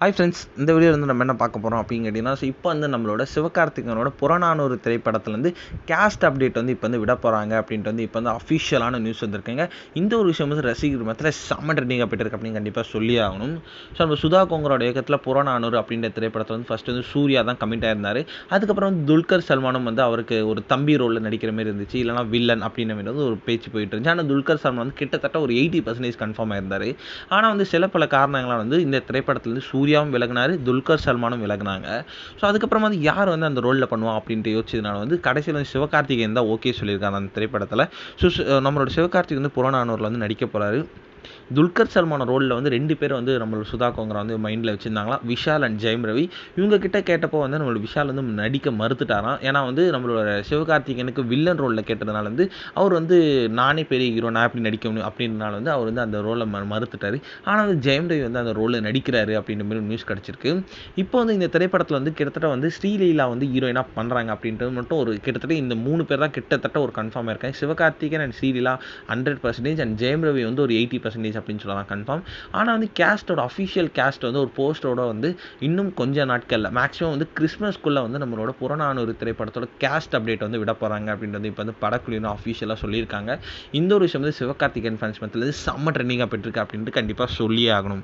Hi friends, இந்த video வந்து நம்ம என்ன பார்க்க போகிறோம் அப்படின்னு கேட்டிங்கன்னா, இப்போ வந்து நம்மளோட சிவகார்த்திகேயனோட புறநானூறு திரைப்படத்துலேருந்து கேஸ்ட் அப்டேட் வந்து இப்போ வந்து விட போகிறாங்க அப்படின்ட்டு வந்து இப்போ வந்து அஃபிஷியலான நியூஸ் வந்திருக்குங்க. இந்த ஒரு விஷயம் வந்து ரசிகர் மத்தியில் செம்ம ட்ரெண்டிங்காக போயிட்டு அப்படின்னு கண்டிப்பாக சொல்லி ஆகணும். ஸோ நம்ம சுதா கோங்கரோட இயக்கத்தில் புறநானூறு அப்படின்ற திரைப்படத்தில் வந்து ஃபஸ்ட்டு வந்து சூர்யா தான் கமிட் ஆயிருந்தார். அதுக்கப்புறம் வந்து துல்கர் சல்மானும் வந்து அவருக்கு ஒரு தம்பி ரோலில் நடிக்கிற மாதிரி இருந்துச்சு, இல்லைனா வில்லன் அப்படின்ற மாதிரி வந்து ஒரு பேச்சு போயிட்டு இருந்துச்சு. ஆனால் துல்கர் சல்மான் வந்து கிட்டத்தட்ட ஒரு 80% கன்ஃபார்ம் ஆயிருந்தார். ஆனால் வந்து சில பல காரணங்களால் வந்து இந்த திரைப்படத்துலேருந்து சூர்யாவும் விலகினார், துல்கர் சல்மானும் விலகினாங்க. ஸோ அதுக்கப்புறமா வந்து யார் வந்து அந்த ரோலில் பண்ணுவா அப்படின்ட்டு யோசிச்சதுனால வந்து கடைசியில் வந்து சிவகார்த்திகேயன் தான் ஓகே சொல்லியிருக்காங்க அந்த திரைப்படத்தில். ஸோ நம்மளோட சிவகார்த்திகேயன் வந்து புறநானூரில் வந்து நடிக்க போகிறாரு. துல்கர் சல்மான ரோலில் வந்து 2 பேர் வந்து நம்மளோட சுதா கோங்கரா வந்து மைண்டில் வச்சுருந்தாங்களாம், விஷால் அண்ட் ஜெயம் ரவி. இவங்க கிட்ட கேட்டப்போ வந்து நம்மளோட விஷால் வந்து நடிக்க மறுத்துட்டாராம். ஏன்னா வந்து நம்மளோட சிவகார்த்திகேயனுக்கு வில்லன் ரோலில் கேட்டதுனால வந்து அவர் வந்து நானே பெரிய ஹீரோ, நான் எப்படி நடிக்க முடியும் அப்படின்றனால வந்து அவர் வந்து அந்த ரோலை மறுத்துட்டார். ஆனால் வந்து ஜெயம் ரவி வந்து அந்த ரோலில் நடிக்கிறாரு அப்படின்ற மாதிரி நியூஸ் கிடச்சிருக்கு. இப்போ வந்து இந்த திரைப்படத்தில் வந்து கிட்டத்தட்ட வந்து ஸ்ரீலீலா வந்து ஹீரோயினாக பண்ணுறாங்க அப்படின்றது மட்டும் ஒரு கிட்டத்தட்ட இந்த 3 பேர் தான் கிட்டத்தட்ட ஒரு கன்ஃபார்மாக இருக்காங்க. சிவகார்த்திகேயன் அண்ட் ஸ்ரீலீலா 100% அண்ட் ஜெயம் ரவி வந்து ஒரு 80% அப்படின்னு சொல்லலாம் கன்ஃபார்ம். ஆனால் வந்து கேஸ்டோட அஃபிஷியல் கேஸ்ட் வந்து ஒரு போஸ்டரோட வந்து இன்னும் கொஞ்சம் நாட்களில் மேக்ஸிமம் வந்து கிறிஸ்மஸ்க்குள்ளே வந்து நம்மளோட புறநானூறு திரைப்படத்தோட கேஸ்ட் அப்டேட் வந்து விட போகிறாங்க அப்படின்றது இப்போ வந்து படக்குழுவின் அஃபிஷியலாக சொல்லியிருக்காங்க. இந்த ஒரு விஷயம் வந்து சிவகார்த்திகேயன் ஃபேன்ஸ் மத்தியில் செம்ம ட்ரெண்டிங்காக போயிட்டுருக்கு அப்படின்ட்டு கண்டிப்பாக சொல்லியே ஆகணும்.